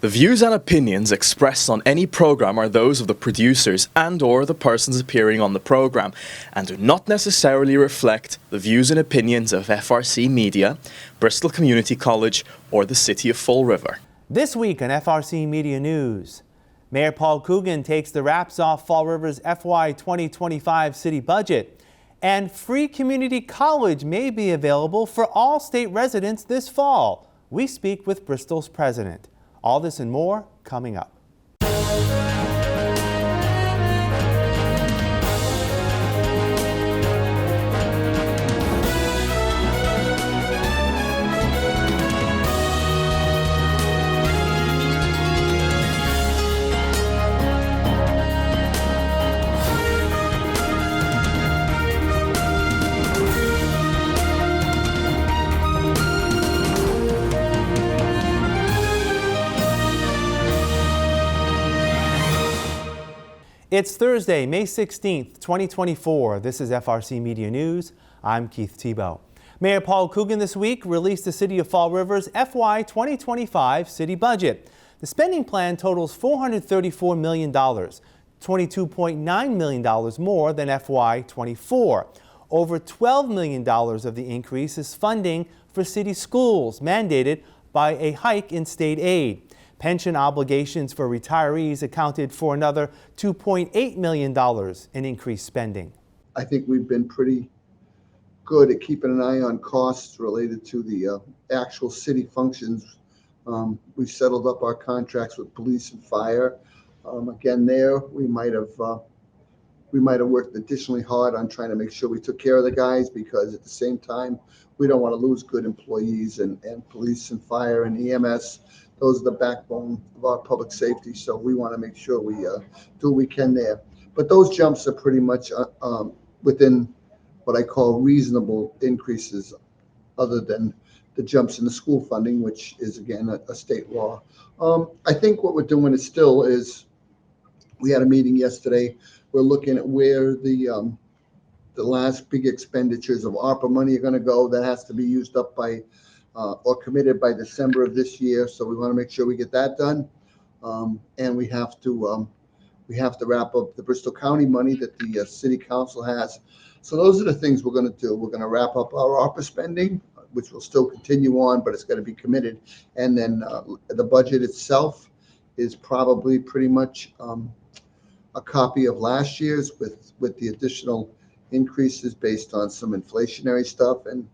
The views and opinions expressed on any program are those of the producers and/or the persons appearing on the program and do not necessarily reflect the views and opinions of FRCMedia, Bristol Community College, or the City of Fall River. This week on FRCmedia News, Mayor Paul Coogan takes the wraps off Fall River's FY 2025 city budget, and free community college may be available for all state residents this fall. We speak with Bristol's president. All this and more coming up. It's Thursday, May 16th, 2024. This is FRCmedia News. I'm Keith Tebow. Mayor Paul Coogan this week released the City of Fall River's FY 2025 city budget. The spending plan totals $434 million, $22.9 million more than FY 24. Over $12 million of the increase is funding for city schools, mandated by a hike in state aid. Pension obligations for retirees accounted for another $2.8 million in increased spending. I think we've been pretty good at keeping an eye on costs related to the actual city functions. We've settled up our contracts with police and fire. Again, there we might have worked additionally hard on trying to make sure we took care of the guys, because at the same time we don't want to lose good employees, and police and fire and EMS. Those are the backbone of our public safety, so we want to make sure we do what we can there. But those jumps are pretty much within what I call reasonable increases, other than the jumps in the school funding, which is, again, a state law. I think what we're doing is we had a meeting yesterday. We're looking at where the last big expenditures of ARPA money are going to go. That has to be used up by or committed by December of this year. So we want to make sure we get that done. And we have to wrap up the Bristol County money that the City Council has. So those are the things we're going to do. We're going to wrap up our ARPA spending, which will still continue on, but it's going to be committed. And then the budget itself is probably pretty much a copy of last year's, with the additional increases based on some inflationary stuff and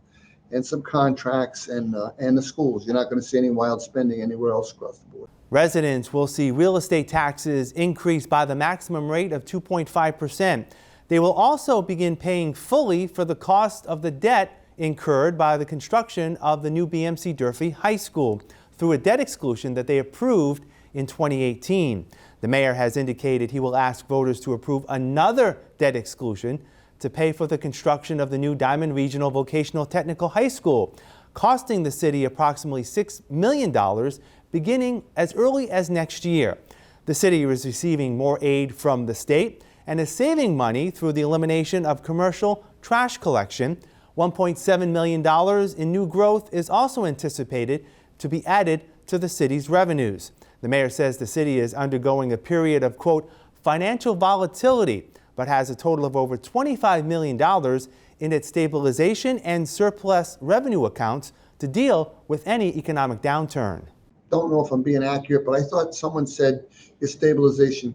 some contracts and the schools. You're not going to see any wild spending anywhere else across the board. Residents will see real estate taxes increase by the maximum rate of 2.5%. They will also begin paying fully for the cost of the debt incurred by the construction of the new BMC Durfee High School through a debt exclusion that they approved in 2018. The mayor has indicated he will ask voters to approve another debt exclusion to pay for the construction of the new Diamond Regional Vocational Technical High School, costing the city approximately $6 million beginning as early as next year. The city is receiving more aid from the state and is saving money through the elimination of commercial trash collection. $1.7 million in new growth is also anticipated to be added to the city's revenues. The mayor says the city is undergoing a period of, quote, financial volatility, but has a total of over $25 million in its stabilization and surplus revenue accounts to deal with any economic downturn. Don't know if I'm being accurate, but I thought someone said your stabilization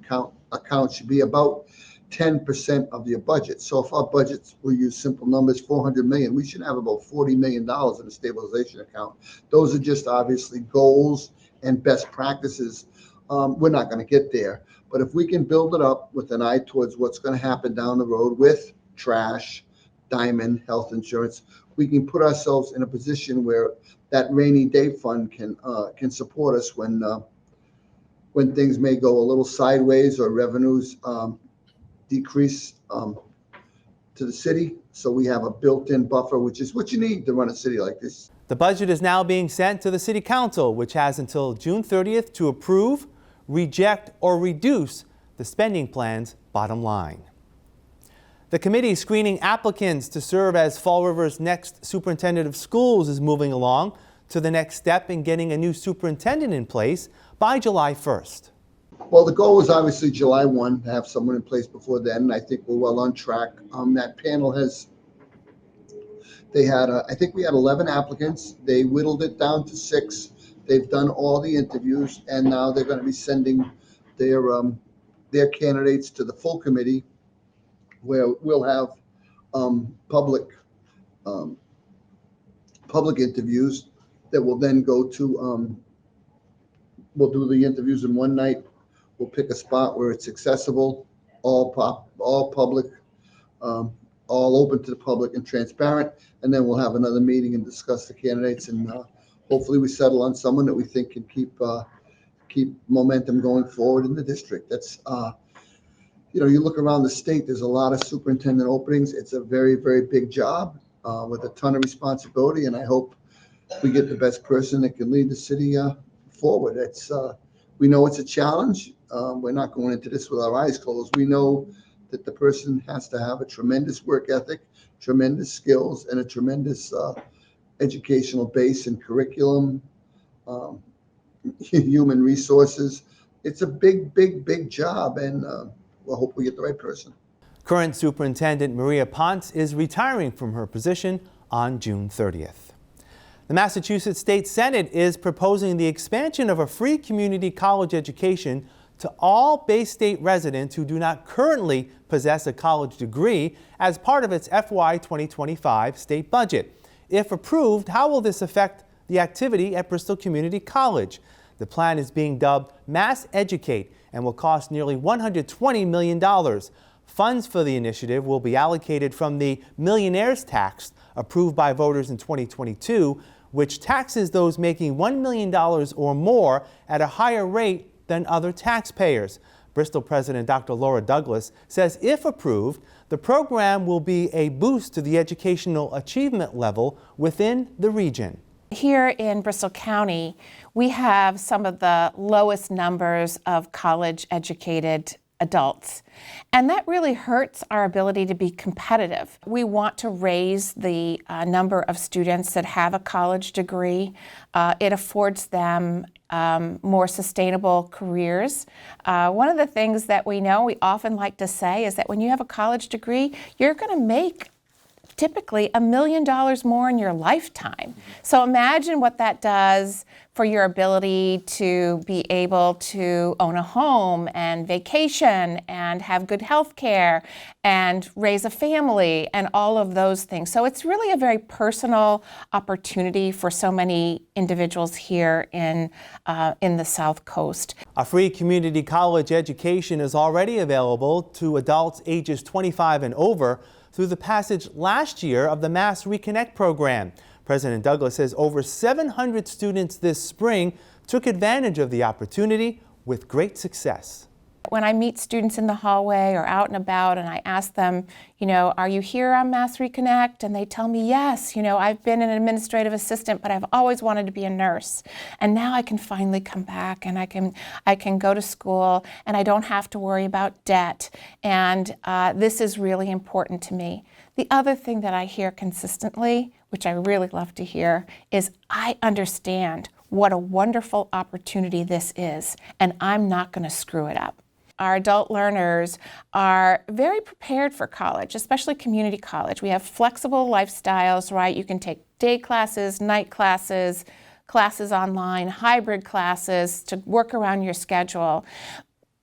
account should be about 10% of your budget. So if our budgets, we'll use simple numbers, $400 million, we should have about $40 million in a stabilization account. Those are just obviously goals and best practices. We're not going to get there. But if we can build it up with an eye towards what's going to happen down the road with trash, Diamond, health insurance, we can put ourselves in a position where that rainy day fund can support us when things may go a little sideways or revenues decrease to the city. So we have a built-in buffer, which is what you need to run a city like this. The budget is now being sent to the City Council, which has until June 30th to approve, reject, or reduce the spending plan's bottom line. The committee screening applicants to serve as Fall River's next superintendent of schools is moving along. to the next step in getting a new superintendent in place by July 1st. Well, the goal was obviously July 1, to have someone in place before then, and I think we're well on track. That panel I think we had 11 applicants. They whittled it down to 6. They've done all the interviews, and now they're going to be sending their candidates to the full committee, where we'll have public interviews that will then go to. We'll do the interviews in one night. We'll pick a spot where it's accessible, all public, all open to the public and transparent, and then we'll have another meeting and discuss the candidates, and hopefully we settle on someone that we think can keep momentum going forward in the district. That's you look around the state, there's a lot of superintendent openings. It's a very, very big job with a ton of responsibility, and I hope we get the best person that can lead the city forward. We know it's a challenge. We're not going into this with our eyes closed. We know that the person has to have a tremendous work ethic, tremendous skills, and a tremendous educational base and curriculum, human resources. It's a big, big, big job, and we'll hope we get the right person. Current Superintendent Maria Ponce is retiring from her position on June 30th. The Massachusetts State Senate is proposing the expansion of a free community college education to all Bay State residents who do not currently possess a college degree as part of its FY 2025 state budget. If approved, how will this affect the activity at Bristol Community College? The plan is being dubbed Mass Educate and will cost nearly $120 million. Funds for the initiative will be allocated from the millionaire's tax approved by voters in 2022, which taxes those making $1 million or more at a higher rate than other taxpayers. Bristol President Dr. Laura Douglas says if approved, the program will be a boost to the educational achievement level within the region. Here in Bristol County, we have some of the lowest numbers of college-educated adults, and that really hurts our ability to be competitive. We want to raise the number of students that have a college degree. It affords them more sustainable careers. One of the things that we often like to say is that when you have a college degree, you're going to make typically $1 million more in your lifetime. So imagine what that does for your ability to be able to own a home and vacation and have good health care and raise a family and all of those things. So it's really a very personal opportunity for so many individuals here in the South Coast. A free community college education is already available to adults ages 25 and over through the passage last year of the Mass Reconnect program. President Douglas says over 700 students this spring took advantage of the opportunity with great success. When I meet students in the hallway or out and about and I ask them, are you here on Mass Reconnect? And they tell me, yes, I've been an administrative assistant, but I've always wanted to be a nurse. And now I can finally come back and I can go to school and I don't have to worry about debt. And this is really important to me. The other thing that I hear consistently, which I really love to hear, is I understand what a wonderful opportunity this is, and I'm not going to screw it up. Our adult learners are very prepared for college, especially community college. We have flexible lifestyles, right? You can take day classes, night classes, classes online, hybrid classes to work around your schedule.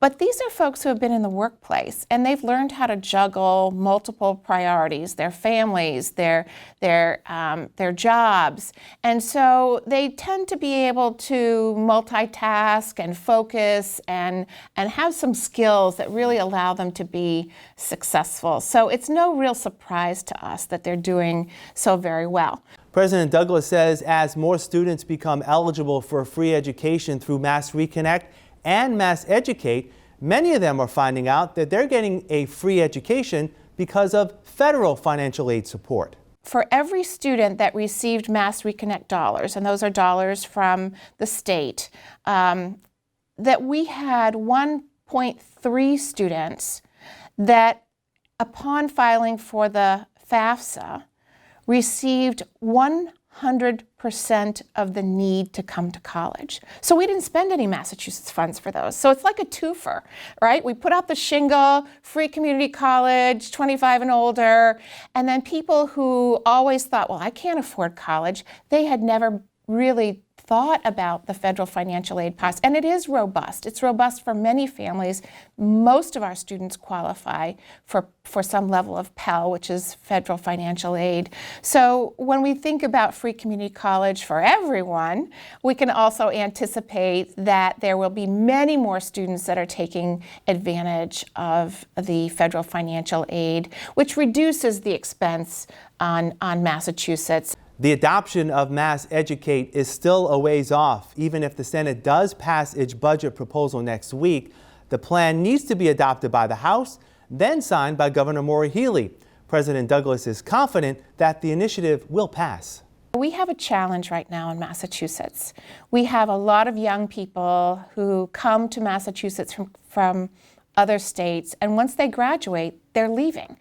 But these are folks who have been in the workplace and they've learned how to juggle multiple priorities, their families, their jobs. And so they tend to be able to multitask and focus and have some skills that really allow them to be successful. So it's no real surprise to us that they're doing so very well. President Douglas says as more students become eligible for a free education through Mass Reconnect and Mass Educate, many of them are finding out that they're getting a free education because of federal financial aid support. For every student that received Mass Reconnect dollars, and those are dollars from the state, that we had 1.3 students that, upon filing for the FAFSA, received 100% of the need to come to college. So we didn't spend any Massachusetts funds for those. So it's like a twofer, right? We put out the shingle, free community college, 25 and older, and then people who always thought, well, I can't afford college, they had never really thought about the federal financial aid process, and it is robust. It's robust for many families. Most of our students qualify for some level of Pell, which is federal financial aid. So when we think about free community college for everyone, we can also anticipate that there will be many more students that are taking advantage of the federal financial aid, which reduces the expense on Massachusetts. The adoption of Mass Educate is still a ways off. Even if the Senate does pass its budget proposal next week, the plan needs to be adopted by the House, then signed by Governor Maura Healey. President Douglas is confident that the initiative will pass. We have a challenge right now in Massachusetts. We have a lot of young people who come to Massachusetts from other states, and once they graduate, they're leaving.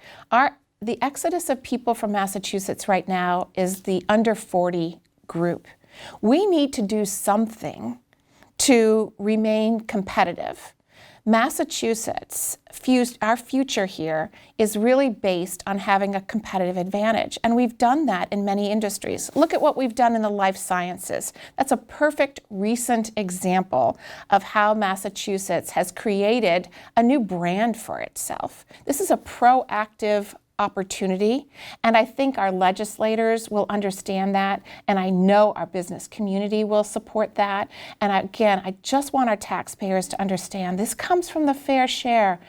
The exodus of people from Massachusetts right now is the under 40 group. We need to do something to remain competitive. Massachusetts, our future here is really based on having a competitive advantage, and we've done that in many industries. Look at what we've done in the life sciences. That's a perfect recent example of how Massachusetts has created a new brand for itself. This is a proactive opportunity, and I think our legislators will understand that, and I know our business community will support that. And again, I just want our taxpayers to understand this comes from the fair share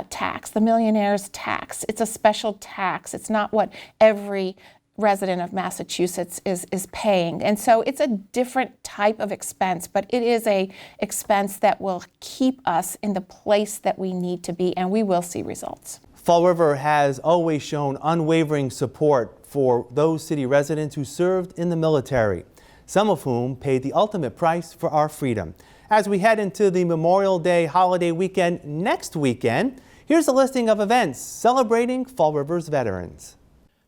tax, the millionaire's tax. It's a special tax. It's not what every resident of Massachusetts is paying. And so it's a different type of expense, but it is a expense that will keep us in the place that we need to be, and we will see results. Fall River has always shown unwavering support for those city residents who served in the military, some of whom paid the ultimate price for our freedom. As we head into the Memorial Day holiday weekend next weekend, here's a listing of events celebrating Fall River's veterans.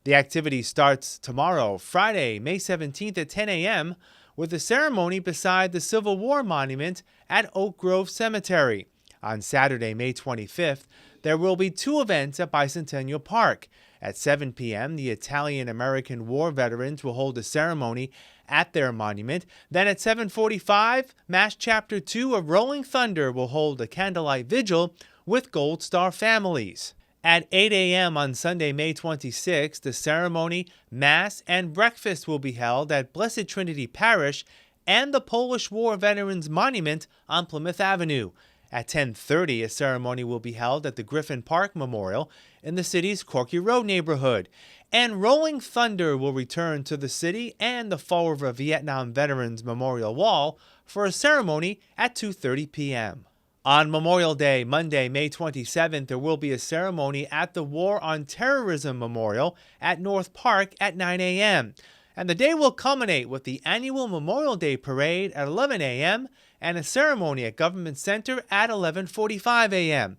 The activity starts tomorrow, Friday, May 17th at 10 a.m. with a ceremony beside the Civil War Monument at Oak Grove Cemetery. On Saturday, May 25th, there will be two events at Bicentennial Park. At 7 p.m., the Italian-American War veterans will hold a ceremony at their monument. Then at 7:45, Mass Chapter 2 of Rolling Thunder will hold a candlelight vigil with Gold Star families. At 8 a.m. on Sunday, May 26th, the ceremony, Mass, and breakfast will be held at Blessed Trinity Parish and the Polish War Veterans Monument on Plymouth Avenue. At 10:30, a ceremony will be held at the Griffin Park Memorial in the city's Corky Road neighborhood. And Rolling Thunder will return to the city and the Fall River Vietnam Veterans Memorial Wall for a ceremony at 2:30 p.m. On Memorial Day, Monday, May 27th, there will be a ceremony at the War on Terrorism Memorial at North Park at 9 a.m. And the day will culminate with the annual Memorial Day Parade at 11 a.m. and a ceremony at Government Center at 11:45 a.m.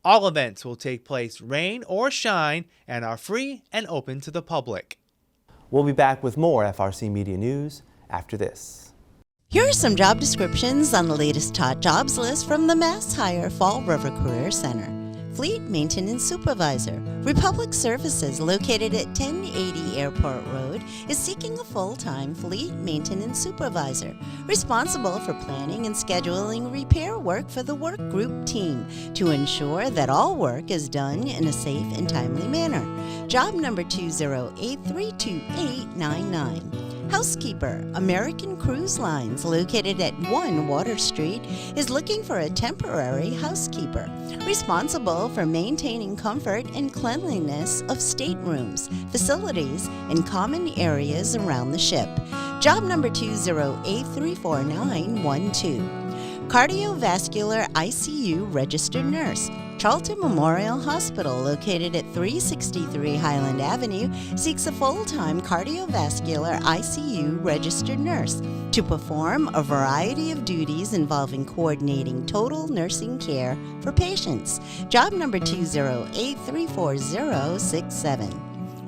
All events will take place rain or shine and are free and open to the public. We'll be back with more FRC Media News after this. Here are some job descriptions on the latest hot jobs list from the Mass Hire Fall River Career Center. Fleet Maintenance Supervisor. Republic Services, located at 1080 Airport Road, is seeking a full-time fleet maintenance supervisor, responsible for planning and scheduling repair work for the work group team to ensure that all work is done in a safe and timely manner. Job number 208-32899. Housekeeper. American Cruise Lines, located at 1 Water Street, is looking for a temporary housekeeper, responsible for maintaining comfort and cleanliness of staterooms, facilities, and common areas around the ship. Job number 208-34912. Cardiovascular ICU registered nurse. Charlton Memorial Hospital, located at 363 Highland Avenue, seeks a full-time cardiovascular ICU registered nurse to perform a variety of duties involving coordinating total nursing care for patients. Job number 208-34067.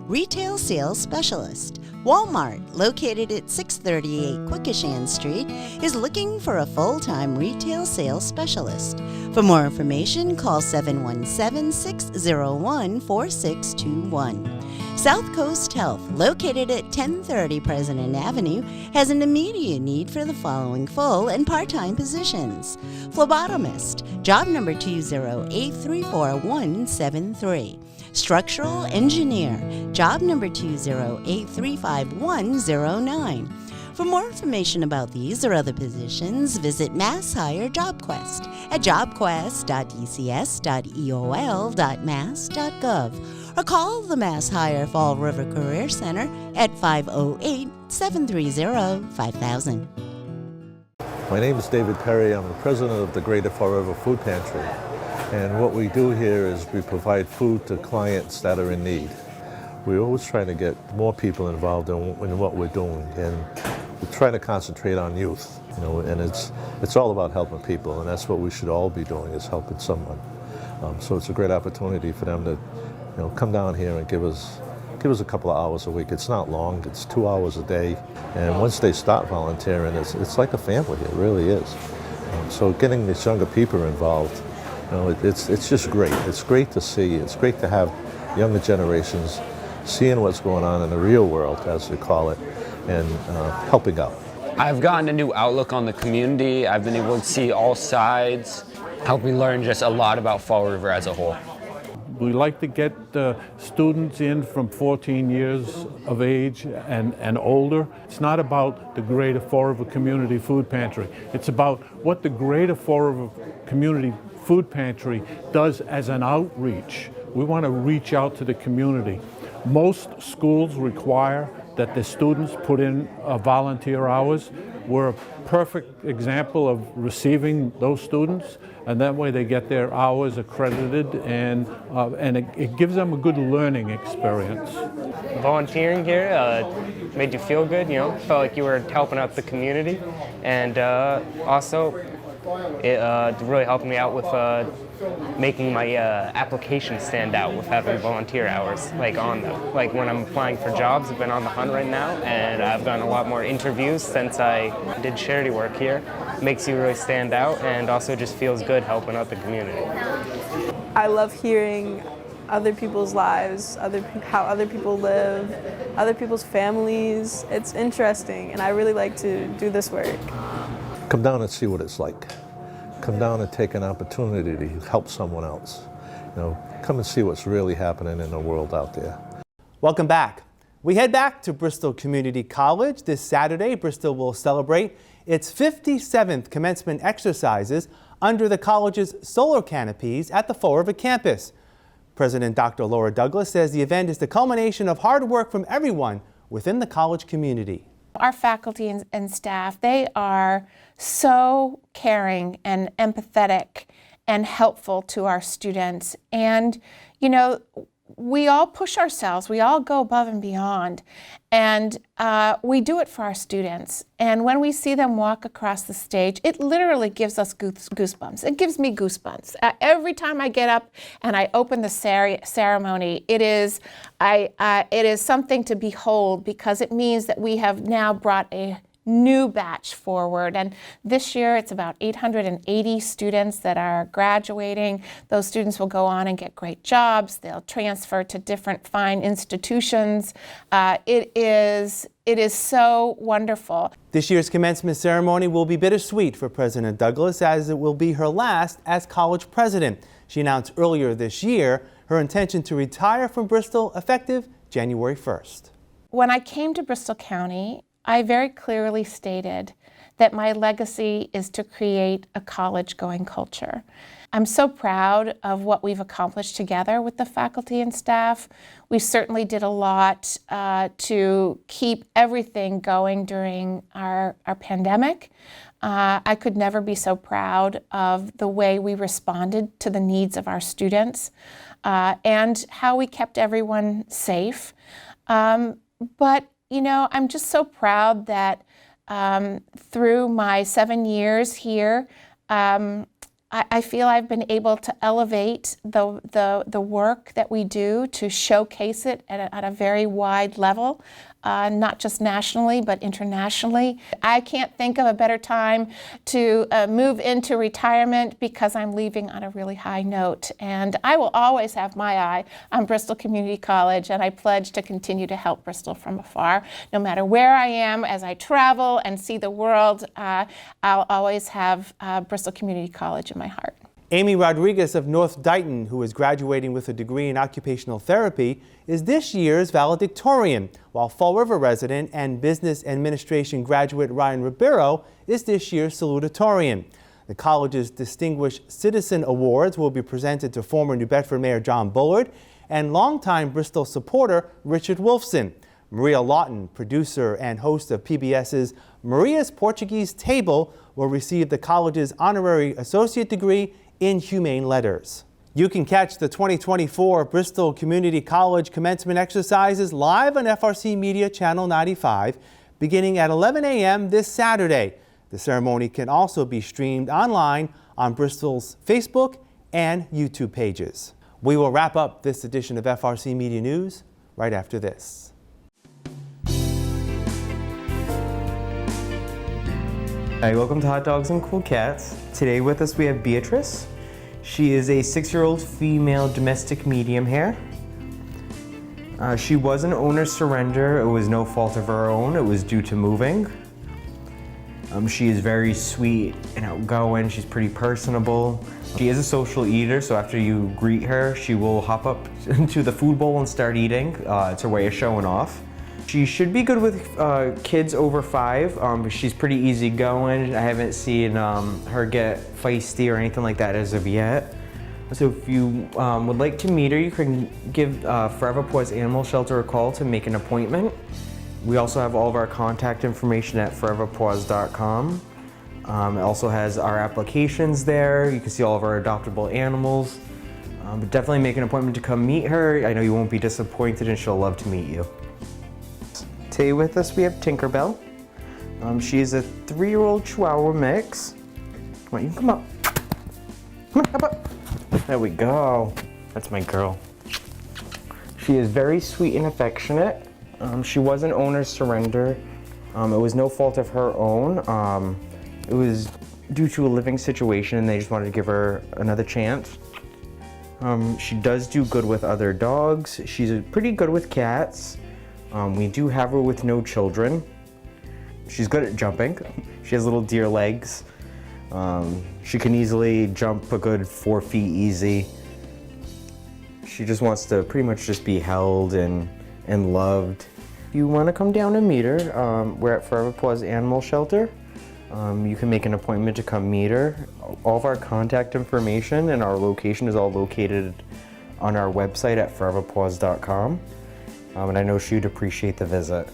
Retail Sales Specialist. Walmart, located at 638 Quikasham Street, is looking for a full-time retail sales specialist. For more information, call 717-601-4621. South Coast Health, located at 1030 President Avenue, has an immediate need for the following full and part-time positions. Phlebotomist, job number 208-34173. Structural engineer, job number 208-35109. For more information about these or other positions, visit Mass Hire JobQuest at jobquest.dcs.eol.mass.gov or call the Mass Hire Fall River Career Center at 508-730-5000. My name is David Perry. I'm the president of the Greater Fall River Food Pantry. And what we do here is we provide food to clients that are in need. We're always trying to get more people involved in what we're doing, and we're trying to concentrate on youth. And it's all about helping people, and that's what we should all be doing, is helping someone. So it's a great opportunity for them to, come down here and give us a couple of hours a week. It's not long; it's 2 hours a day. And once they start volunteering, it's like a family. It really is. So getting these younger people involved. It's just great. It's great to see. It's great to have younger generations seeing what's going on in the real world, as we call it, and helping out. I've gotten a new outlook on the community. I've been able to see all sides, helped me learn just a lot about Fall River as a whole. We like to get students in from 14 years of age and older. It's not about the Greater Fall River Community Food Pantry. It's about what the Greater Fall River Community Food Pantry does as an outreach. We want to reach out to the community. Most schools require that the students put in volunteer hours. We're a perfect example of receiving those students, and that way they get their hours accredited, and it gives them a good learning experience. Volunteering here made you feel good, felt like you were helping out the community, and also it really helped me out with making my application stand out with having volunteer hours on them. Like when I'm applying for jobs, I've been on the hunt right now, and I've done a lot more interviews since I did charity work here. Makes you really stand out, and also just feels good helping out the community. I love hearing other people's lives, how other people live, other people's families. It's interesting, and I really like to do this work. Come down and see what it's like. Come down and take an opportunity to help someone else. Come and see what's really happening in the world out there. Welcome back. We head back to Bristol Community College. This Saturday, Bristol will celebrate its 57th commencement exercises under the college's solar canopies at the Fall River campus. President Dr. Laura Douglas says the event is the culmination of hard work from everyone within the college community. Our faculty and staff, they are so caring and empathetic and helpful to our students. And, we all push ourselves, we all go above and beyond, and we do it for our students. And when we see them walk across the stage, it literally gives us goosebumps. It gives me goosebumps. Every time I get up and I open the ceremony, it is something to behold, because it means that we have now brought a new batch forward. And this year it's about 880 students that are graduating. Those students will go on and get great jobs. They'll transfer to different fine institutions. It is so wonderful. This year's commencement ceremony will be bittersweet for President Douglas, as it will be her last as college president. She announced earlier this year her intention to retire from Bristol effective January 1st. When I came to Bristol County, I very clearly stated that my legacy is to create a college-going culture. I'm so proud of what we've accomplished together with the faculty and staff. We certainly did a lot to keep everything going during our pandemic. I could never be so proud of the way we responded to the needs of our students and how we kept everyone safe. But I'm just so proud that through my 7 years here, I feel I've been able to elevate the work that we do to showcase it at a very wide level, not just nationally, but internationally. I can't think of a better time to move into retirement because I'm leaving on a really high note. And I will always have my eye on Bristol Community College, and I pledge to continue to help Bristol from afar. No matter where I am, as I travel and see the world, I'll always have Bristol Community College in my heart. Amy Rodriguez of North Dighton, who is graduating with a degree in occupational therapy, is this year's valedictorian, while Fall River resident and business administration graduate Ryan Ribeiro is this year's salutatorian. The college's Distinguished Citizen Awards will be presented to former New Bedford Mayor John Bullard and longtime Bristol supporter Richard Wolfson. Maria Lawton, producer and host of PBS's Maria's Portuguese Table, will receive the college's honorary associate degree in Humane Letters. You can catch the 2024 Bristol Community College commencement exercises live on FRC Media Channel 95 beginning at 11 a.m. this Saturday. The ceremony can also be streamed online on Bristol's Facebook and YouTube pages. We will wrap up this edition of FRC Media News right after this. Hi, welcome to Hot Dogs and Cool Cats. Today with us we have Beatrice. She is a 6-year-old female domestic medium hair. She was an owner's surrender. It was no fault of her own. It was due to moving. She is very sweet and outgoing. She's pretty personable. She is a social eater, so after you greet her, she will hop up into the food bowl and start eating. It's her way of showing off. She should be good with kids over 5. She's pretty easygoing. I haven't seen her get feisty or anything like that as of yet. So if you would like to meet her, you can give Forever Paws Animal Shelter a call to make an appointment. We also have all of our contact information at foreverpaws.com. It also has our applications there. You can see all of our adoptable animals. But definitely make an appointment to come meet her. I know you won't be disappointed and she'll love to meet you. Today with us we have Tinkerbell. She is a 3-year-old Chihuahua mix. Come on, you can come up. Come on, up, up. There we go. That's my girl. She is very sweet and affectionate. She was an owner's surrender. It was no fault of her own. It was due to a living situation and they just wanted to give her another chance. She does do good with other dogs. She's pretty good with cats. We do have her with no children. She's good at jumping. She has little deer legs. She can easily jump a good 4 feet easy. She just wants to pretty much just be held and loved. If you want to come down and meet her, we're at Forever Paws Animal Shelter. You can make an appointment to come meet her. All of our contact information and our location is all located on our website at foreverpaws.com. And I know she'd appreciate the visit.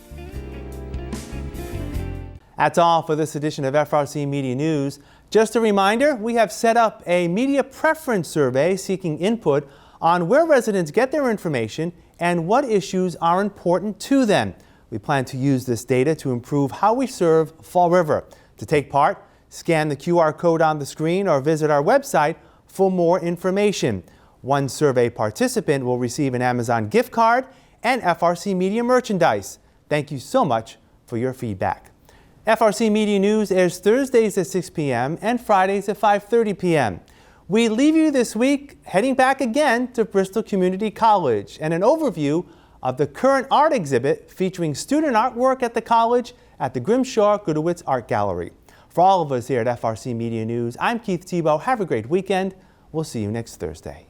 That's all for this edition of FRC Media News. Just a reminder, we have set up a media preference survey seeking input on where residents get their information and what issues are important to them. We plan to use this data to improve how we serve Fall River. To take part, scan the QR code on the screen or visit our website for more information. One survey participant will receive an Amazon gift card and FRC Media merchandise. Thank you so much for your feedback. FRC Media News airs Thursdays at 6 p.m. and Fridays at 5:30 p.m. We leave you this week heading back again to Bristol Community College and an overview of the current art exhibit featuring student artwork at the college at the Grimshaw Gudowitz Art Gallery. For all of us here at FRC Media News, I'm Keith Tebow. Have a great weekend. We'll see you next Thursday.